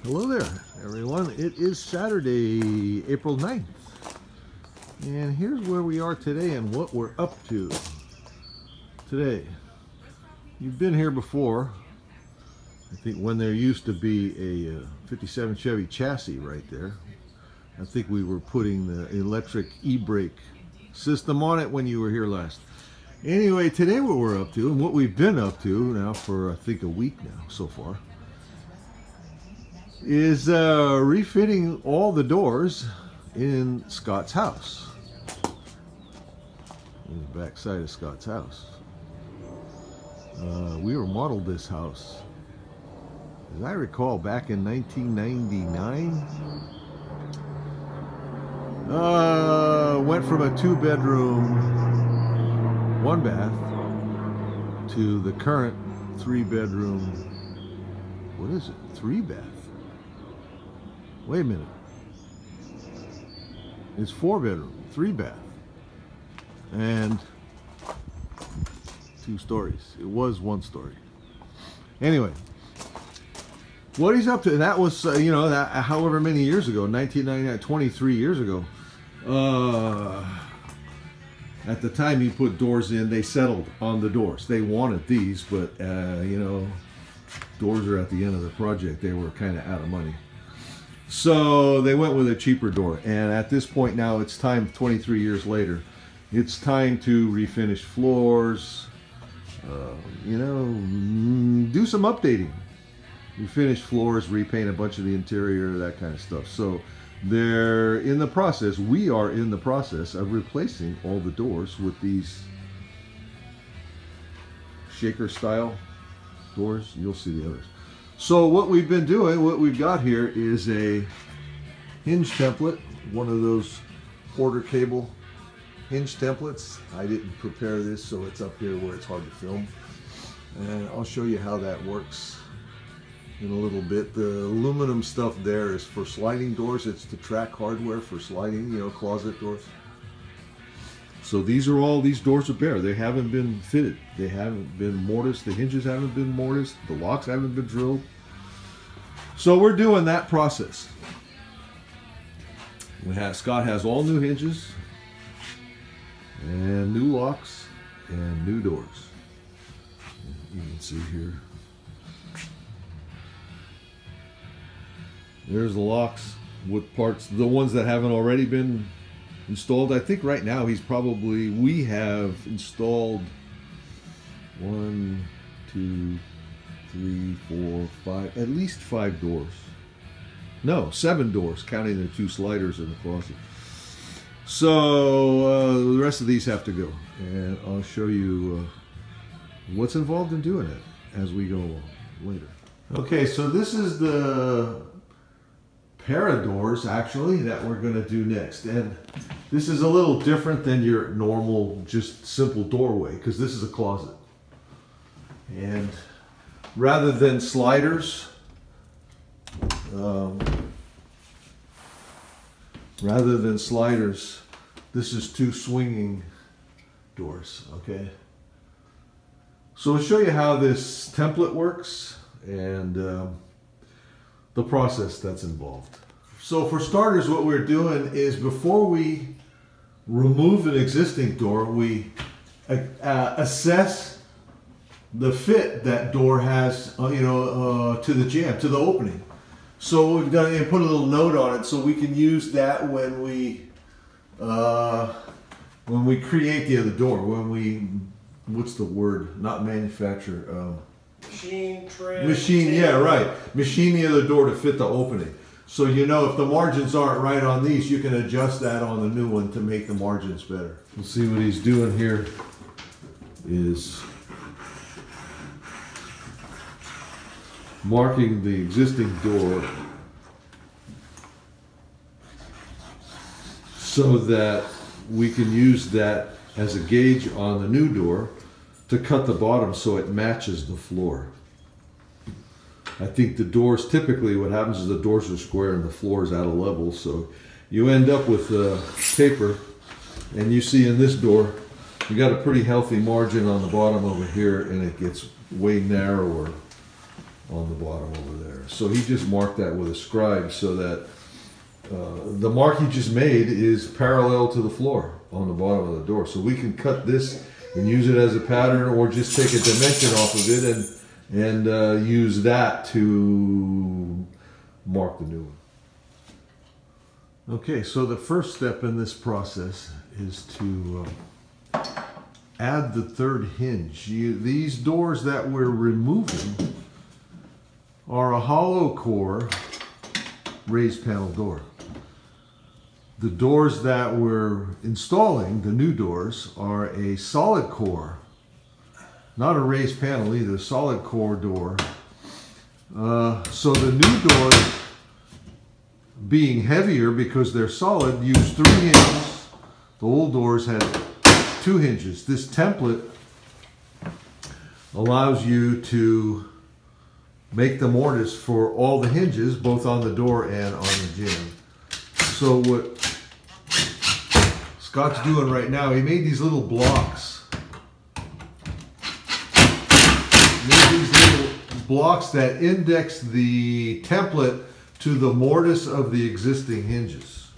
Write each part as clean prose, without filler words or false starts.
Hello there, everyone. It is Saturday, April 9th. And here's where we are today and what we're up to today. You've been here before. I think when there used to be a 57 Chevy chassis right there. I think we were putting the electric e-brake system on it when you were here last. Anyway, today what we're up to and what we've been up to now for I think a week now so far is refitting all the doors in Scott's house. In the back side of Scott's house. We remodeled this house, as I recall, back in 1999. Went from a 2-bedroom, 1 bath to the current 3-bedroom. What is it? 3 bath. Wait a minute. It's 4-bedroom, 3 bath, and 2 stories. It was 1 story. Anyway, what he's up to, and that was, you know, that however many years ago, 1999, 23 years ago. At the time he put doors in, they settled on the doors. They wanted these, but, you know, doors are at the end of the project. They were kind of out of money. So they went with a cheaper door. And at this point now, it's time, 23 years later, it's time to refinish floors, you know, do some updating. Refinish floors, repaint a bunch of the interior, that kind of stuff. So they're in the process, we are in the process of replacing all the doors with these shaker style doors. You'll see the others. So what we've been doing, what we've got here is a hinge template, one of those quarter cable hinge templates. I didn't prepare this, so it's up here where it's hard to film. And I'll show you how that works in a little bit. The aluminum stuff there is for sliding doors. It's the track hardware for sliding, you know, closet doors. So these are all, these doors are bare. They haven't been fitted. They haven't been mortised. The hinges haven't been mortised. The locks haven't been drilled. So we're doing that process. Scott has all new hinges and new locks and new doors. You can see here. There's the locks with parts, the ones that haven't already been installed. I think right now we have installed 1, 2, 3, 4, 5, at least 5 doors. No, 7 doors, counting the 2 sliders in the closet. So the rest of these have to go, and I'll show you what's involved in doing it as we go along later. Okay, so this is the pair of doors actually that we're going to do next, and this is a little different than your normal just simple doorway because this is a closet, and rather than sliders, this is 2 swinging doors. Okay, so I'll show you how this template works and the process that's involved. So for starters, what we're doing is before we remove an existing door, we assess the fit that door has, you know, to the jamb, to the opening. So we've done and put a little note on it so we can use that when we create the other door. When we, what's the word? Not manufacture. Machine, trim, machine, yeah, right. Machine the other door to fit the opening. So you know if the margins aren't right on these, you can adjust that on the new one to make the margins better. We'll see what he's doing here is marking the existing door so that we can use that as a gauge on the new door to cut the bottom so it matches the floor. I think the doors, typically what happens is the doors are square and the floor is out of level, so you end up with paper, and you see in this door, you got a pretty healthy margin on the bottom over here, and it gets way narrower on the bottom over there. So he just marked that with a scribe so that the mark he just made is parallel to the floor on the bottom of the door. So we can cut this and use it as a pattern, or just take a dimension off of it and use that to mark the new one. Okay, so the first step in this process is to add the third hinge. These doors that we're removing are a hollow core raised panel door. The doors that we're installing, the new doors, are a solid core, not a raised panel either, solid core door. So the new doors, being heavier because they're solid, use 3 hinges. The old doors had 2 hinges. This template allows you to make the mortise for all the hinges, both on the door and on the jamb. So what Scott's doing right now, he made these little blocks. He made these little blocks that index the template to the mortise of the existing hinges.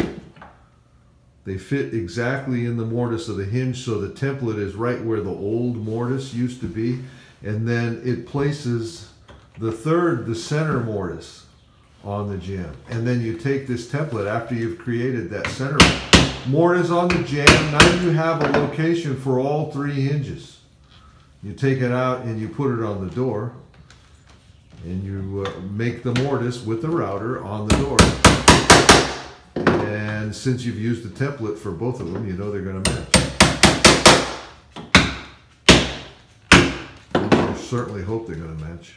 They fit exactly in the mortise of the hinge, so the template is right where the old mortise used to be. And then it places the center mortise on the jamb. And then you take this template after you've created that center mortise on the jamb. Now you have a location for all 3 hinges. You take it out and you put it on the door, and you make the mortise with the router on the door. And since you've used the template for both of them, you know they're going to match. You certainly hope they're going to match.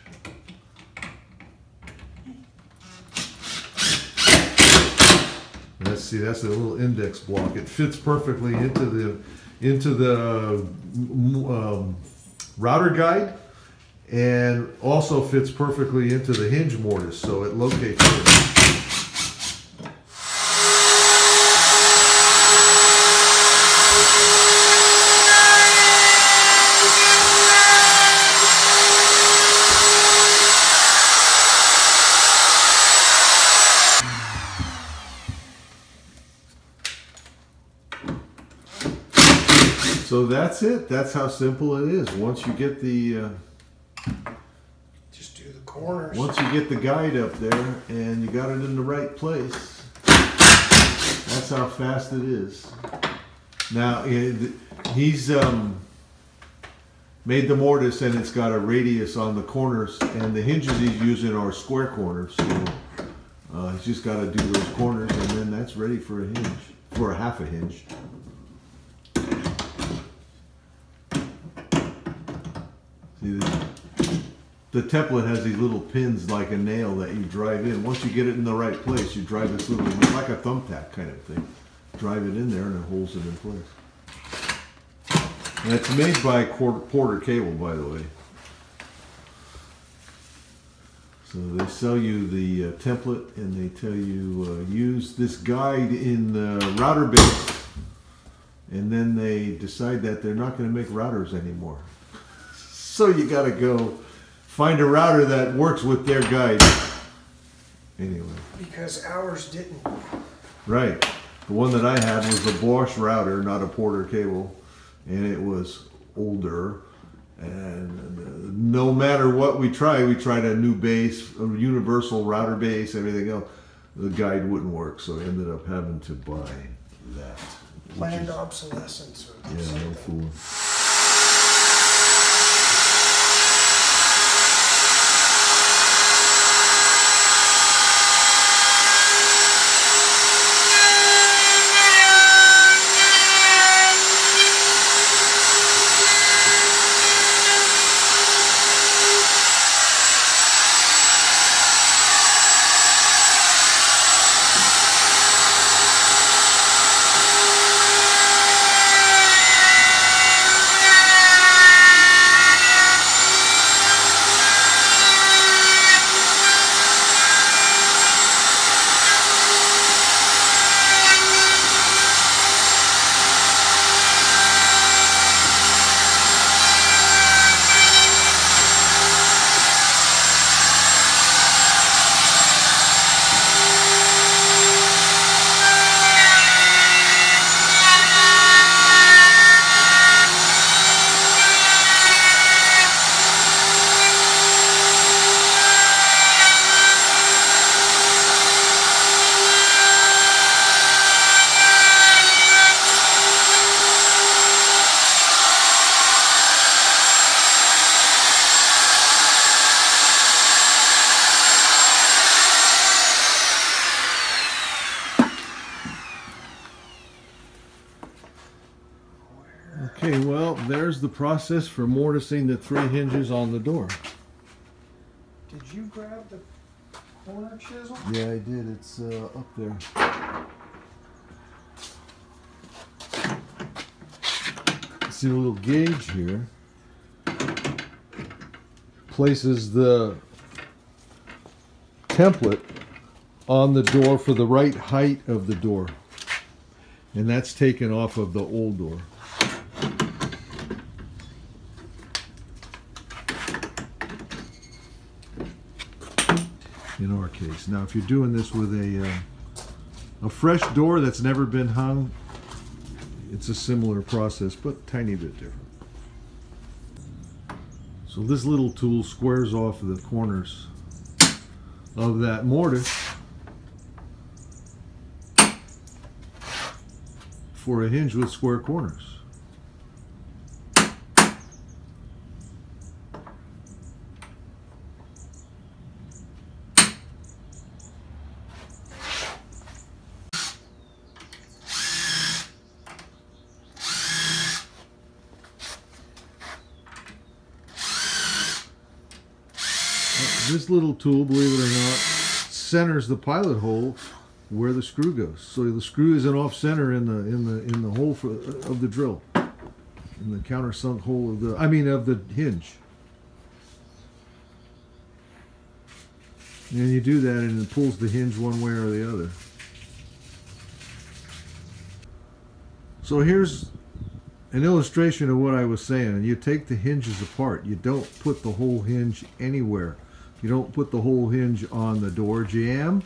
Let's see, that's a little index block. It fits perfectly into the router guide, and also fits perfectly into the hinge mortise, so it locates it. So that's it. That's how simple it is. Once you get the Just do the corners. once you get the guide up there and you got it in the right place, that's how fast it is. Now he's made the mortise, and it's got a radius on the corners, and the hinges he's using are square corners. So he's just got to do those corners, and then that's ready for a hinge, for a half a hinge. See, the template has these little pins like a nail that you drive in. Once you get it in the right place, you drive this little, like a thumbtack kind of thing. Drive it in there and it holds it in place. And it's made by Porter Cable, by the way. So they sell you the template, and they tell you use this guide in the router base, and then they decide that they're not going to make routers anymore. So you got to go find a router that works with their guide. Anyway. Because ours didn't. Right. The one that I had was a Bosch router, not a Porter Cable, and it was older. And no matter what we tried a new base, a universal router base, everything else. The guide wouldn't work, so I ended up having to buy that. Planned obsolescence. Or yeah, something. no fool. well, there's the process for mortising the 3 hinges on the door. Did you grab the corner chisel? Yeah, I did. It's up there. See the little gauge here places the template on the door for the right height of the door, and that's taken off of the old door. In our case. Now if you're doing this with a fresh door that's never been hung, it's a similar process, but tiny bit different. So this little tool squares off the corners of that mortise for a hinge with square corners. This little tool, believe it or not, centers the pilot hole where the screw goes. So the screw isn't off center in the hole of the drill, in the countersunk hole of the hinge. And you do that, and it pulls the hinge one way or the other. So here's an illustration of what I was saying. You take the hinges apart. You don't put the whole hinge anywhere. You don't put the whole hinge on the door jamb,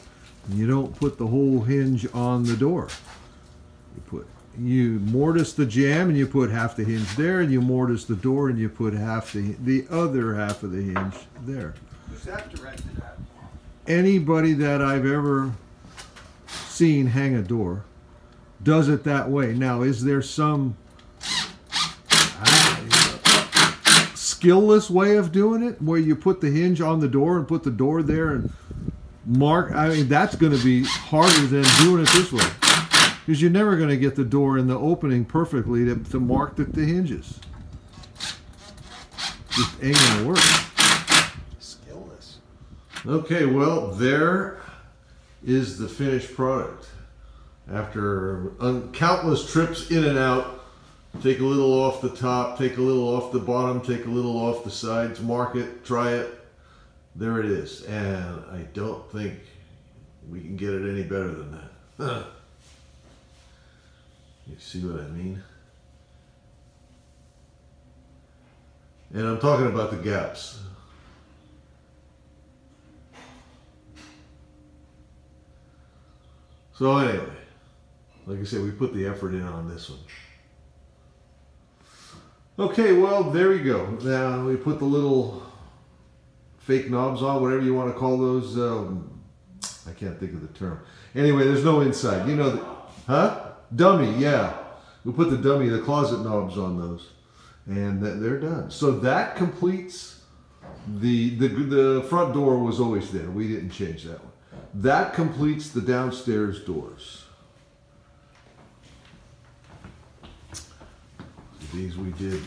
and you don't put the whole hinge on the door. You mortise the jamb, and you put half the hinge there, and you mortise the door, and you put the other half of the hinge there. Who's that directed at? Anybody that I've ever seen hang a door does it that way. Now, is there some skillless way of doing it where you put the hinge on the door and put the door there and mark? I mean, that's going to be harder than doing it this way, because you're never going to get the door in the opening perfectly to mark the hinges. Just ain't going to work. Skillless. Okay, well, there is the finished product. After countless trips in and out, take a little off the top, take a little off the bottom, take a little off the sides, mark it, try it. There it is. And I don't think we can get it any better than that. You see what I mean? And I'm talking about the gaps. So anyway, like I said, we put the effort in on this one. Okay, well, there you go. Now we put the little fake knobs on, whatever you want to call those. I can't think of the term. Anyway, there's no inside. You know, huh? Dummy, yeah. We put the dummy, the closet knobs on those, and they're done. So that completes the front door was always there. We didn't change that one. That completes the downstairs doors. These we did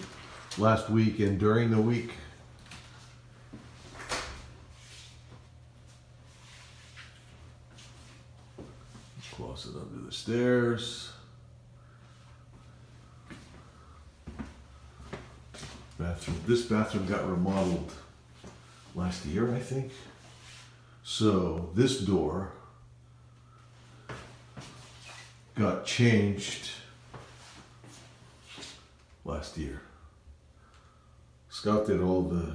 last week and during the week. Closet under the stairs. Bathroom. This bathroom got remodeled last year, I think. So this door got changed last year. Scott did all the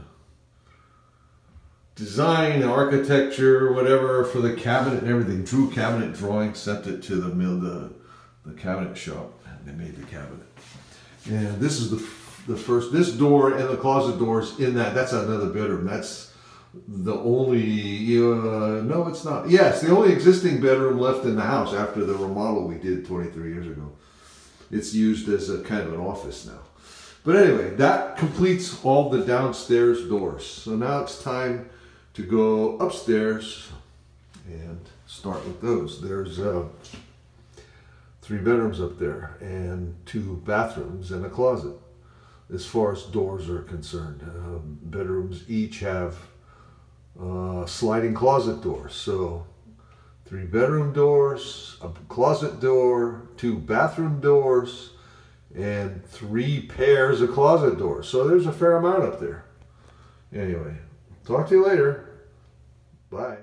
design, architecture, whatever for the cabinet and everything. Drew cabinet drawings, sent it to the cabinet shop, and they made the cabinet. And this is the first, this door and the closet doors in that's another bedroom. That's the only, no it's not. Yes, the only existing bedroom left in the house after the remodel we did 23 years ago. It's used as a kind of an office now. But anyway, that completes all the downstairs doors. So now it's time to go upstairs and start with those. There's 3 bedrooms up there and 2 bathrooms and a closet. as far as doors are concerned. Bedrooms each have sliding closet doors. So 3 bedroom doors, a closet door, 2 bathroom doors, and 3 pairs of closet doors. So there's a fair amount up there. Anyway, talk to you later. Bye.